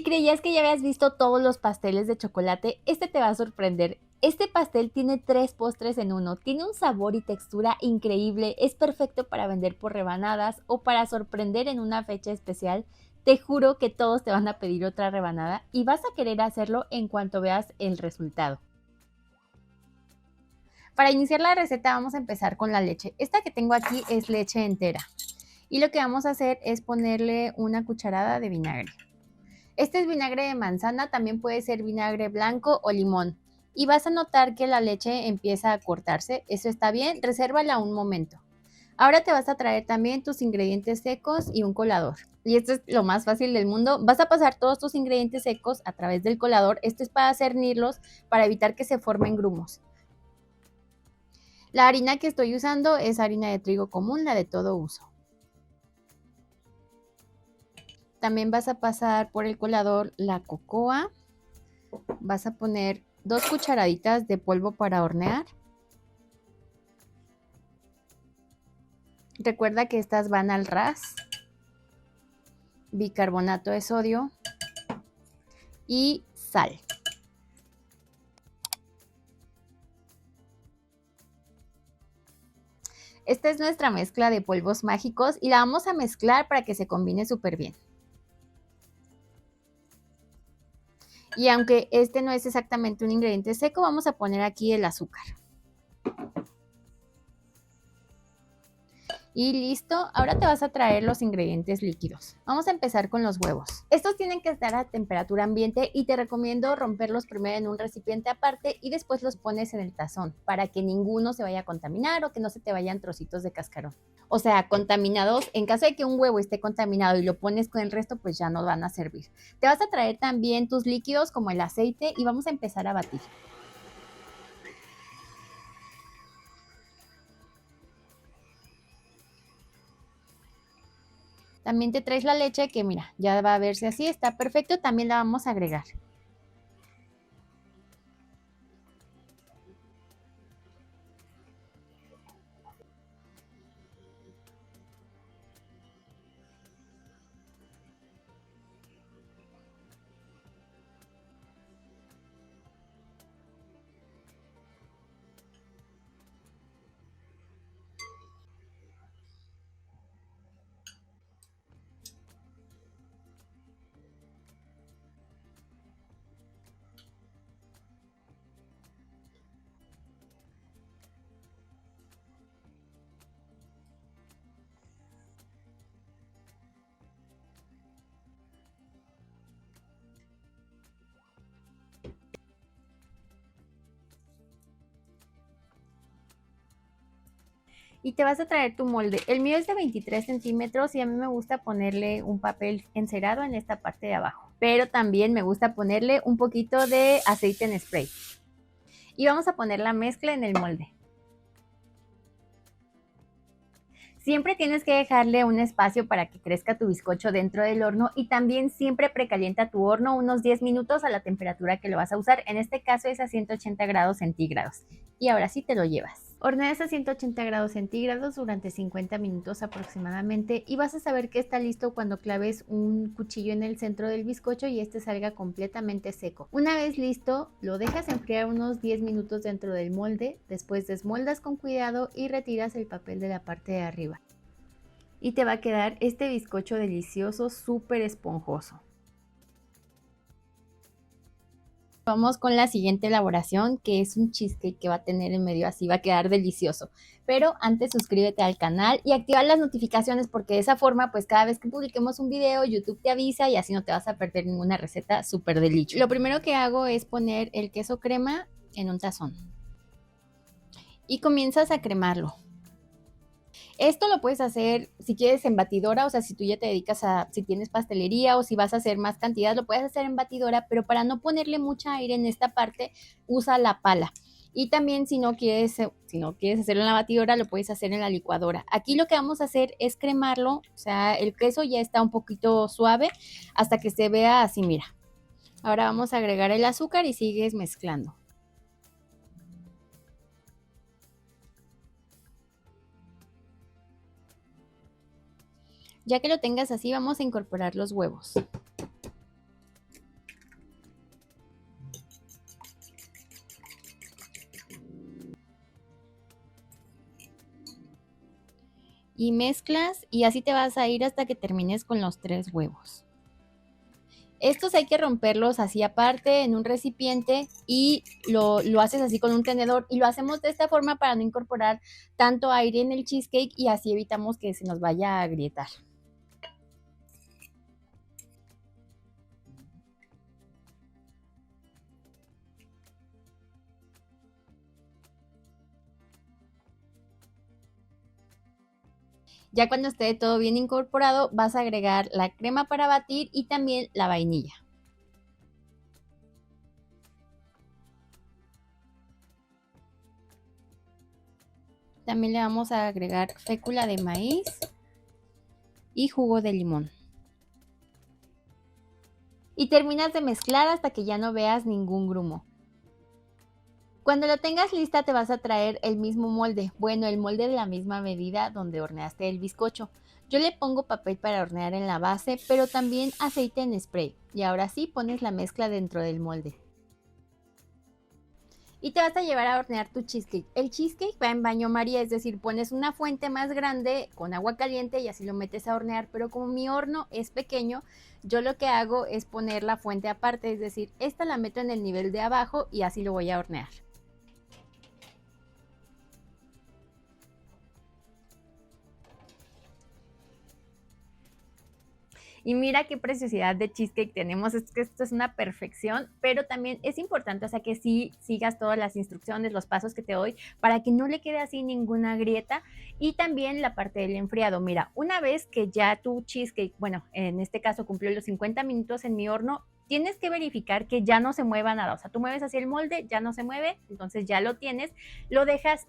creías que ya habías visto todos los pasteles de chocolate, este te va a sorprender. Este pastel tiene 3 postres en uno, tiene un sabor y textura increíble, es perfecto para vender por rebanadas o para sorprender en una fecha especial. Te juro que todos te van a pedir otra rebanada y vas a querer hacerlo en cuanto veas el resultado. Para iniciar la receta vamos a empezar con la leche. Esta que tengo aquí es leche entera. Y lo que vamos a hacer es ponerle una cucharada de vinagre. Este es vinagre de manzana, también puede ser vinagre blanco o limón. Y vas a notar que la leche empieza a cortarse. Eso está bien, resérvala un momento. Ahora te vas a traer también tus ingredientes secos y un colador. Y esto es lo más fácil del mundo. Vas a pasar todos tus ingredientes secos a través del colador. Esto es para cernirlos, para evitar que se formen grumos. La harina que estoy usando es harina de trigo común, la de todo uso. También vas a pasar por el colador la cocoa. Vas a poner 2 cucharaditas de polvo para hornear. Recuerda que estas van al ras. Bicarbonato de sodio y sal. Esta es nuestra mezcla de polvos mágicos y la vamos a mezclar para que se combine súper bien. Y aunque este no es exactamente un ingrediente seco, vamos a poner aquí el azúcar. Y listo, ahora te vas a traer los ingredientes líquidos. Vamos a empezar con los huevos. Estos tienen que estar a temperatura ambiente y te recomiendo romperlos primero en un recipiente aparte y después los pones en el tazón para que ninguno se vaya a contaminar o que no se te vayan trocitos de cascarón. O sea, contaminados, en caso de que un huevo esté contaminado y lo pones con el resto, pues ya no van a servir. Te vas a traer también tus líquidos como el aceite y vamos a empezar a batir. También te traes la leche que mira, ya va a verse así, está perfecto, también la vamos a agregar. Y te vas a traer tu molde. El mío es de 23 centímetros y a mí me gusta ponerle un papel encerado en esta parte de abajo. Pero también me gusta ponerle un poquito de aceite en spray. Y vamos a poner la mezcla en el molde. Siempre tienes que dejarle un espacio para que crezca tu bizcocho dentro del horno y también siempre precalienta tu horno unos 10 minutos a la temperatura que lo vas a usar. En este caso es a 180 grados centígrados. Y ahora sí te lo llevas. Horneas a 180 grados centígrados durante 50 minutos aproximadamente y vas a saber que está listo cuando claves un cuchillo en el centro del bizcocho y este salga completamente seco. Una vez listo, lo dejas enfriar unos 10 minutos dentro del molde, después desmoldas con cuidado y retiras el papel de la parte de arriba. Y te va a quedar este bizcocho delicioso, súper esponjoso. Vamos con la siguiente elaboración, que es un cheesecake que va a tener en medio, así va a quedar delicioso. Pero antes suscríbete al canal y activa las notificaciones porque de esa forma, pues cada vez que publiquemos un video, YouTube te avisa y así no te vas a perder ninguna receta súper deliciosa. Lo primero que hago es poner el queso crema en un tazón y comienzas a cremarlo. Esto lo puedes hacer si quieres en batidora, o sea, si tú ya te dedicas a, si tienes pastelería o si vas a hacer más cantidad, lo puedes hacer en batidora, pero para no ponerle mucha aire en esta parte, usa la pala. Y también si no quieres hacerlo en la batidora, lo puedes hacer en la licuadora. Aquí lo que vamos a hacer es cremarlo, o sea, el queso ya está un poquito suave hasta que se vea así, mira. Ahora vamos a agregar el azúcar y sigues mezclando. Ya que lo tengas así, vamos a incorporar los huevos. y mezclas y así te vas a ir hasta que termines con los 3 huevos. Estos hay que romperlos así aparte en un recipiente y lo haces así con un tenedor y lo hacemos de esta forma para no incorporar tanto aire en el cheesecake y así evitamos que se nos vaya a agrietar. Ya cuando esté todo bien incorporado, vas a agregar la crema para batir y también la vainilla. También le vamos a agregar fécula de maíz y jugo de limón. Y terminas de mezclar hasta que ya no veas ningún grumo. Cuando lo tengas lista te vas a traer el mismo molde, bueno, el molde de la misma medida donde horneaste el bizcocho. Yo le pongo papel para hornear en la base, pero también aceite en spray. Y ahora sí pones la mezcla dentro del molde. Y te vas a llevar a hornear tu cheesecake. El cheesecake va en baño María, es decir, pones una fuente más grande con agua caliente y así lo metes a hornear, pero como mi horno es pequeño, yo lo que hago es poner la fuente aparte, es decir, esta la meto en el nivel de abajo y así lo voy a hornear. Y mira qué preciosidad de cheesecake tenemos, es que esto es una perfección, pero también es importante, o sea, que sí sigas todas las instrucciones, los pasos que te doy, para que no le quede así ninguna grieta. Y también la parte del enfriado, mira, una vez que ya tu cheesecake, bueno, en este caso cumplió los 50 minutos en mi horno, tienes que verificar que ya no se mueva nada, o sea, tú mueves hacia el molde, ya no se mueve, entonces ya lo tienes, lo dejas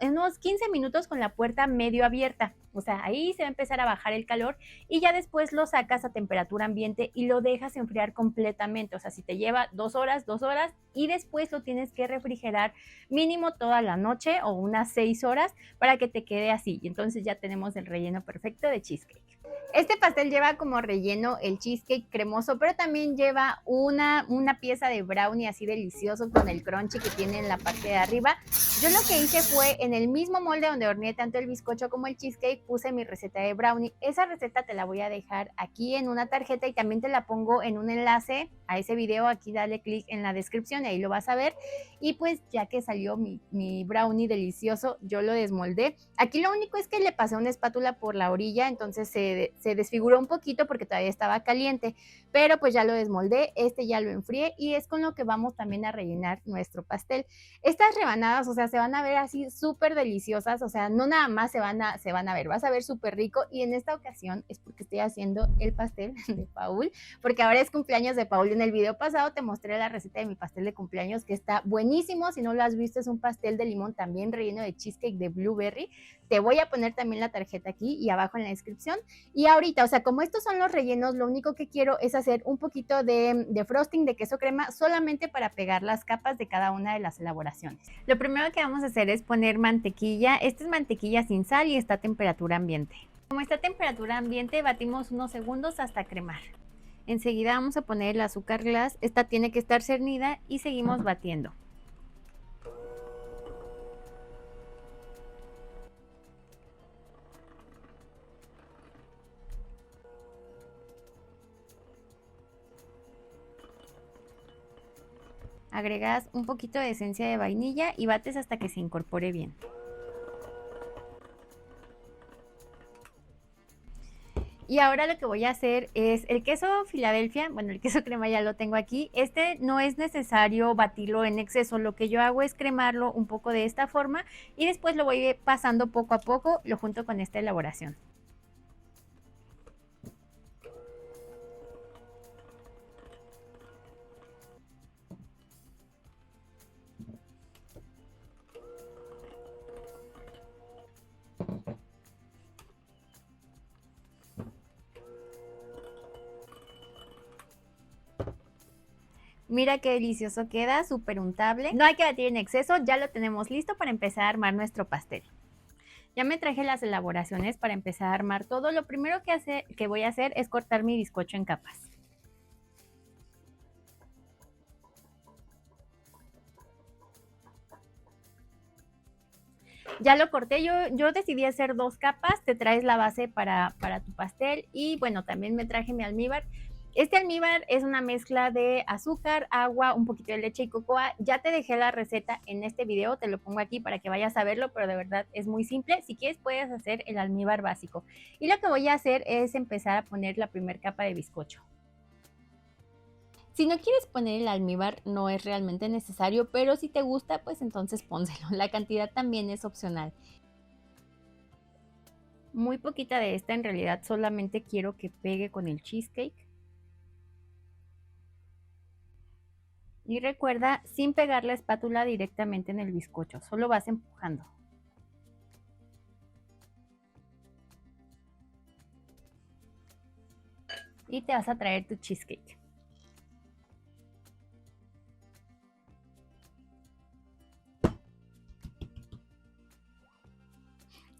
en unos 15 minutos con la puerta medio abierta. O sea, ahí se va a empezar a bajar el calor y ya después lo sacas a temperatura ambiente y lo dejas enfriar completamente. O sea, si te lleva 2 horas y después lo tienes que refrigerar mínimo toda la noche o unas 6 horas para que te quede así. Y entonces ya tenemos el relleno perfecto de cheesecake. Este pastel lleva como relleno el cheesecake cremoso, pero también lleva una pieza de brownie así delicioso con el crunchy que tiene en la parte de arriba. Yo lo que hice fue en el mismo molde donde horneé tanto el bizcocho como el cheesecake, puse mi receta de brownie. Esa receta te la voy a dejar aquí en una tarjeta y también te la pongo en un enlace a ese video. Aquí dale clic en la descripción y ahí lo vas a ver. Y pues ya que salió mi brownie delicioso, yo lo desmoldé. Aquí lo único es que le pasé una espátula por la orilla, entonces se desfiguró un poquito porque todavía estaba caliente, pero pues ya lo desmoldé, este ya lo enfrié y es con lo que vamos también a rellenar nuestro pastel. Estas rebanadas, o sea, se van a ver así súper deliciosas, o sea, no nada más se van a ver, vas a ver súper rico y en esta ocasión es porque estoy haciendo el pastel de Paul, porque ahora es cumpleaños de Paul. En el video pasado te mostré la receta de mi pastel de cumpleaños que está buenísimo, si no lo has visto es un pastel de limón también relleno de cheesecake de blueberry. Te voy a poner también la tarjeta aquí y abajo en la descripción. Y ahorita, o sea, como estos son los rellenos, lo único que quiero es hacer un poquito de frosting de queso crema solamente para pegar las capas de cada una de las elaboraciones. Lo primero que vamos a hacer es poner mantequilla. Esta es mantequilla sin sal y está a temperatura ambiente. Como está a temperatura ambiente, batimos unos segundos hasta cremar. Enseguida vamos a poner el azúcar glass. Esta tiene que estar cernida y seguimos batiendo. Agregas un poquito de esencia de vainilla y bates hasta que se incorpore bien. Y ahora lo que voy a hacer es el queso Filadelfia, bueno, el queso crema ya lo tengo aquí. Este no es necesario batirlo en exceso, lo que yo hago es cremarlo un poco de esta forma y después lo voy pasando poco a poco, lo junto con esta elaboración. Mira qué delicioso queda, súper untable. No hay que batir en exceso, ya lo tenemos listo para empezar a armar nuestro pastel. Ya me traje las elaboraciones para empezar a armar todo. Lo primero que voy a hacer es cortar mi bizcocho en capas. Ya lo corté, yo decidí hacer 2 capas, te traes la base para tu pastel y bueno, también me traje mi almíbar. Este almíbar es una mezcla de azúcar, agua, un poquito de leche y cocoa. Ya te dejé la receta en este video, te lo pongo aquí para que vayas a verlo, pero de verdad es muy simple. Si quieres puedes hacer el almíbar básico. Y lo que voy a hacer es empezar a poner la primera capa de bizcocho. Si no quieres poner el almíbar, no es realmente necesario, pero si te gusta, pues entonces pónselo. La cantidad también es opcional. Muy poquita de esta, en realidad solamente quiero que pegue con el cheesecake. Y recuerda, sin pegar la espátula directamente en el bizcocho, solo vas empujando. Y te vas a traer tu cheesecake.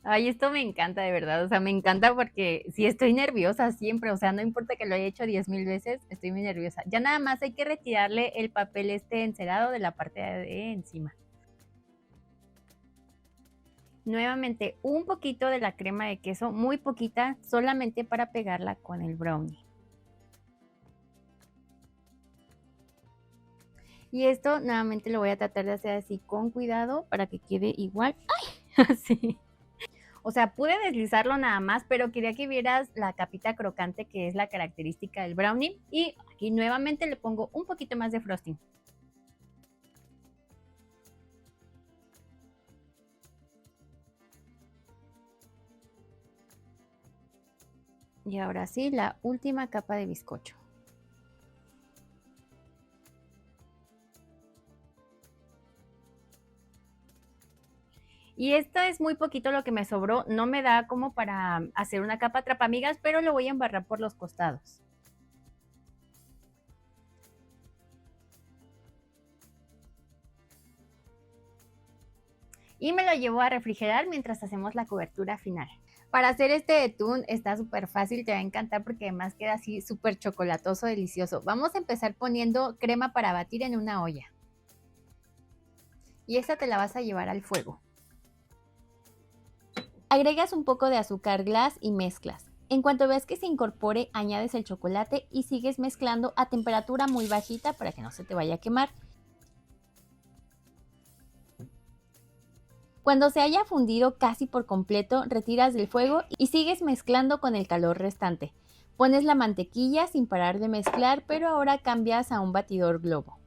Ay, esto me encanta de verdad, o sea, me encanta porque si estoy nerviosa siempre, o sea, no importa que lo haya hecho 10,000 veces, estoy muy nerviosa. Ya nada más hay que retirarle el papel encerado de la parte de encima. Nuevamente, un poquito de la crema de queso, muy poquita, solamente para pegarla con el brownie. Y esto nuevamente lo voy a tratar de hacer así con cuidado para que quede igual. ¡Ay! Así. O sea, pude deslizarlo nada más, pero quería que vieras la capita crocante que es la característica del brownie. Y aquí nuevamente le pongo un poquito más de frosting. Y ahora sí, la última capa de bizcocho. Y esto es muy poquito lo que me sobró, no me da como para hacer una capa atrapamigas, pero lo voy a embarrar por los costados. Y me lo llevo a refrigerar mientras hacemos la cobertura final. Para hacer este betún está súper fácil, te va a encantar porque además queda así súper chocolatoso, delicioso. Vamos a empezar poniendo crema para batir en una olla. Y esta te la vas a llevar al fuego. Agregas un poco de azúcar glass y mezclas. En cuanto ves que se incorpore, añades el chocolate y sigues mezclando a temperatura muy bajita para que no se te vaya a quemar. Cuando se haya fundido casi por completo, retiras del fuego y sigues mezclando con el calor restante. Pones la mantequilla sin parar de mezclar, pero ahora cambias a un batidor globo.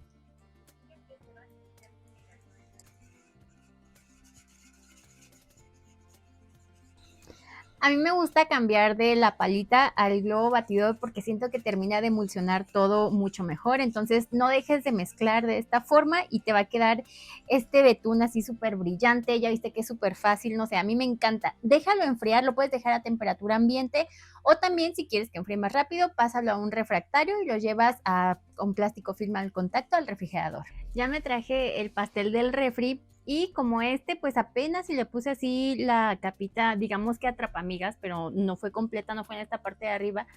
A mí me gusta cambiar de la palita al globo batidor porque siento que termina de emulsionar todo mucho mejor. Entonces no dejes de mezclar de esta forma y te va a quedar este betún así súper brillante. Ya viste que es súper fácil, no sé, a mí me encanta. Déjalo enfriar, lo puedes dejar a temperatura ambiente o también si quieres que enfríe más rápido, pásalo a un refractario y lo llevas a un plástico film al contacto al refrigerador. Ya me traje el pastel del refri. Y como este, pues apenas si le puse así la capita, digamos que atrapamigas, pero no fue completa, no fue en esta parte de arriba,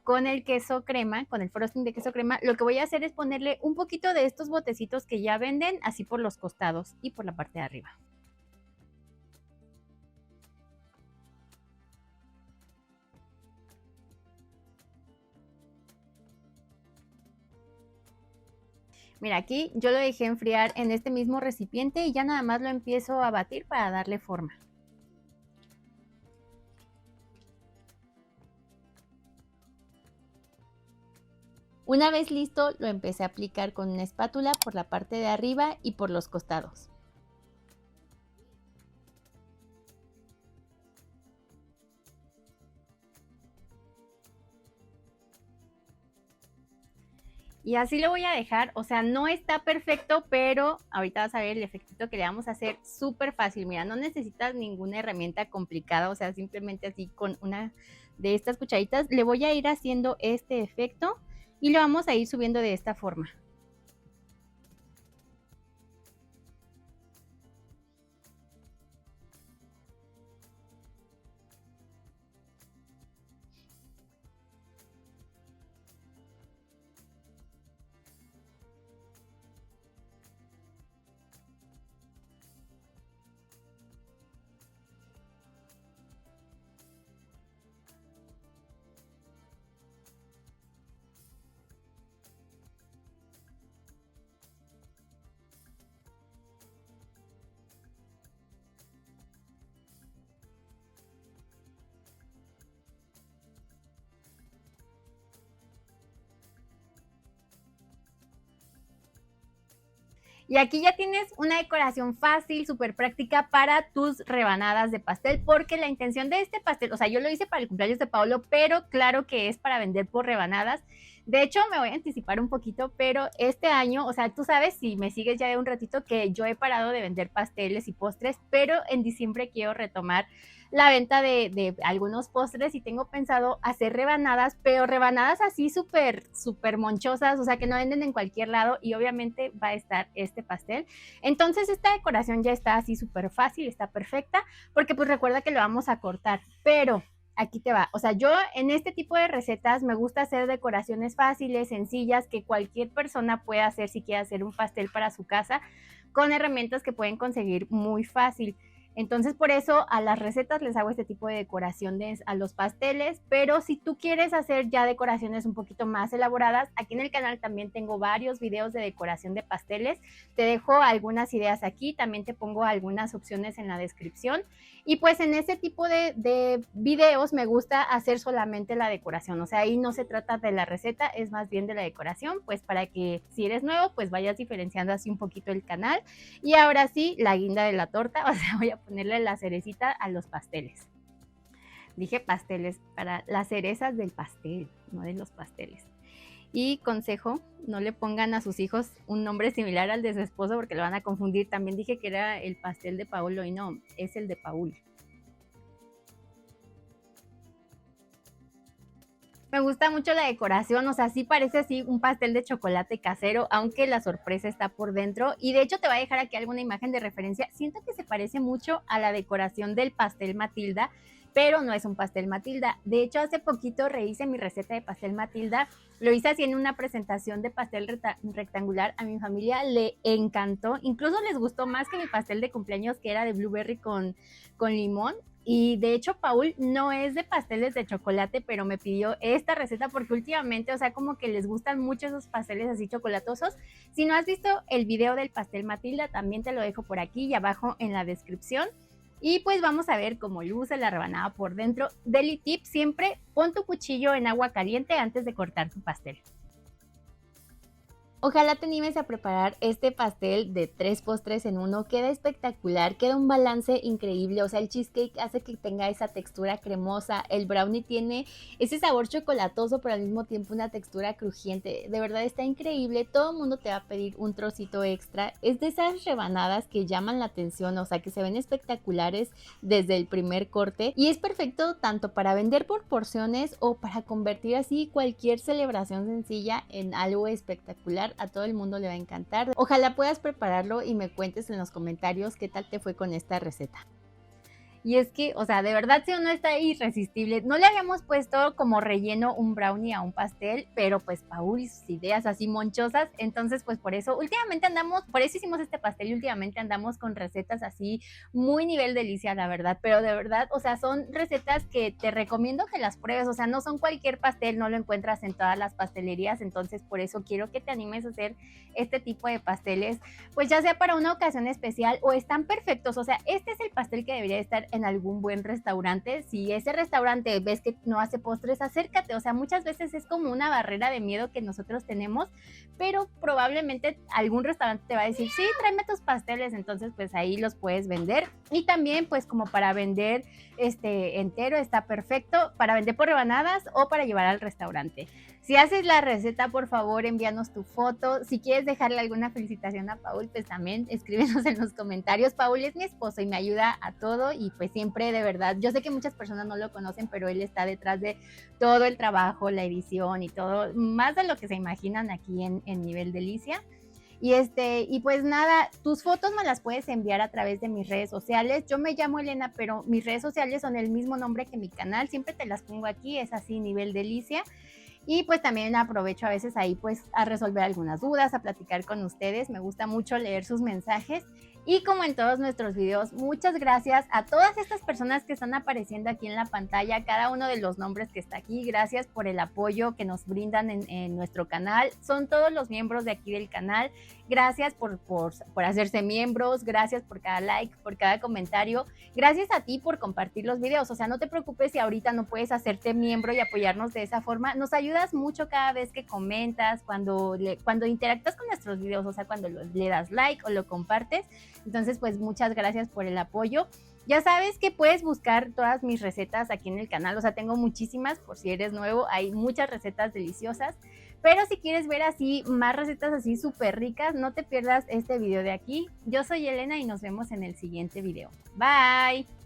con el queso crema, con el frosting de queso crema, lo que voy a hacer es ponerle un poquito de estos botecitos que ya venden, así por los costados y por la parte de arriba. Mira, aquí yo lo dejé enfriar en este mismo recipiente y ya nada más lo empiezo a batir para darle forma. Una vez listo, lo empecé a aplicar con una espátula por la parte de arriba y por los costados. Y así lo voy a dejar, o sea, no está perfecto, pero ahorita vas a ver el efectito que le vamos a hacer súper fácil. Mira, no necesitas ninguna herramienta complicada, o sea, simplemente así con una de estas cucharitas le voy a ir haciendo este efecto y lo vamos a ir subiendo de esta forma. Y aquí ya tienes una decoración fácil, súper práctica para tus rebanadas de pastel, porque la intención de este pastel, o sea, yo lo hice para el cumpleaños de Paolo, pero claro que es para vender por rebanadas. De hecho, me voy a anticipar un poquito, pero este año, o sea, tú sabes, si me sigues ya de un ratito, que yo he parado de vender pasteles y postres, pero en diciembre quiero retomar la venta de algunos postres y tengo pensado hacer rebanadas, pero rebanadas así súper, súper monchosas, o sea, que no venden en cualquier lado y obviamente va a estar este pastel. Entonces esta decoración ya está así súper fácil, está perfecta, porque pues recuerda que lo vamos a cortar, pero aquí te va. O sea, yo en este tipo de recetas me gusta hacer decoraciones fáciles, sencillas, que cualquier persona pueda hacer si quiere hacer un pastel para su casa con herramientas que pueden conseguir muy fácil. Entonces, por eso a las recetas les hago este tipo de decoraciones a los pasteles, pero si tú quieres hacer ya decoraciones un poquito más elaboradas, aquí en el canal también tengo varios videos de decoración de pasteles. Te dejo algunas ideas aquí, también te pongo algunas opciones en la descripción. Y pues en ese tipo de videos me gusta hacer solamente la decoración, o sea, ahí no se trata de la receta, es más bien de la decoración, pues para que si eres nuevo, pues vayas diferenciando así un poquito el canal. Y ahora sí, la guinda de la torta, o sea, voy a ponerle la cerecita a los pasteles. Dije pasteles, para las cerezas del pastel, no de los pasteles. Y consejo, no le pongan a sus hijos un nombre similar al de su esposo porque lo van a confundir. También dije que era el pastel de Paulo y no, es el de Paul. Me gusta mucho la decoración, o sea, sí parece así un pastel de chocolate casero, aunque la sorpresa está por dentro. Y de hecho te voy a dejar aquí alguna imagen de referencia. Siento que se parece mucho a la decoración del pastel Matilda, pero no es un pastel Matilda. De hecho, hace poquito rehice mi receta de pastel Matilda. Lo hice así en una presentación de pastel rectangular. A mi familia le encantó. Incluso les gustó más que mi pastel de cumpleaños, que era de blueberry con limón. Y de hecho, Paul no es de pasteles de chocolate, pero me pidió esta receta porque últimamente, o sea, como que les gustan mucho esos pasteles así chocolatosos. Si no has visto el video del pastel Matilda, también te lo dejo por aquí y abajo en la descripción. Y pues vamos a ver cómo luce la rebanada por dentro. Deli tip, siempre pon tu cuchillo en agua caliente antes de cortar tu pastel. Ojalá te animes a preparar este pastel de 3 postres en uno. Queda espectacular, queda un balance increíble. O sea, el cheesecake hace que tenga esa textura cremosa. El brownie tiene ese sabor chocolatoso, pero al mismo tiempo una textura crujiente. De verdad está increíble. Todo el mundo te va a pedir un trocito extra. Es de esas rebanadas que llaman la atención, o sea, que se ven espectaculares desde el primer corte. Y es perfecto tanto para vender por porciones o para convertir así cualquier celebración sencilla en algo espectacular. A todo el mundo le va a encantar. Ojalá puedas prepararlo y me cuentes en los comentarios qué tal te fue con esta receta. Y es que, o sea, de verdad si uno está irresistible. No le habíamos puesto como relleno un brownie a un pastel, pero pues Paul y sus ideas así monchosas, entonces pues por eso últimamente andamos, por eso hicimos este pastel y últimamente andamos con recetas así muy nivel delicia, la verdad, pero de verdad, o sea, son recetas que te recomiendo que las pruebes, o sea, no son cualquier pastel, no lo encuentras en todas las pastelerías, entonces por eso quiero que te animes a hacer este tipo de pasteles, pues ya sea para una ocasión especial o están perfectos, o sea, este es el pastel que debería estar en algún buen restaurante. Si ese restaurante ves que no hace postres, acércate. O sea, muchas veces es como una barrera de miedo que nosotros tenemos, pero probablemente algún restaurante te va a decir, sí, tráeme tus pasteles, entonces pues ahí los puedes vender. Y también pues como para vender entero está perfecto, para vender por rebanadas o para llevar al restaurante. Si haces la receta, por favor, envíanos tu foto. Si quieres dejarle alguna felicitación a Paul, pues también escríbenos en los comentarios. Paul es mi esposo y me ayuda a todo y pues siempre, de verdad, yo sé que muchas personas no lo conocen, pero él está detrás de todo el trabajo, la edición y todo, más de lo que se imaginan aquí en Nivel Delicia. Y pues nada, tus fotos me las puedes enviar a través de mis redes sociales. Yo me llamo Elena, pero mis redes sociales son el mismo nombre que mi canal. Siempre te las pongo aquí, es así, Nivel Delicia. Y pues también aprovecho a veces ahí pues a resolver algunas dudas, a platicar con ustedes. Me gusta mucho leer sus mensajes. Y como en todos nuestros videos, muchas gracias a todas estas personas que están apareciendo aquí en la pantalla, cada uno de los nombres que está aquí. Gracias por el apoyo que nos brindan en nuestro canal. Son todos los miembros de aquí del canal. Gracias por hacerse miembros, gracias por cada like, por cada comentario. Gracias a ti por compartir los videos. O sea, no te preocupes si ahorita no puedes hacerte miembro y apoyarnos de esa forma. Nos ayudas mucho cada vez que comentas, cuando interactúas con nuestros videos, o sea, cuando le das like o lo compartes. Entonces, pues muchas gracias por el apoyo. Ya sabes que puedes buscar todas mis recetas aquí en el canal, o sea, tengo muchísimas, por si eres nuevo, hay muchas recetas deliciosas, pero si quieres ver así más recetas así súper ricas, no te pierdas este video de aquí. Yo soy Elena y nos vemos en el siguiente video. Bye.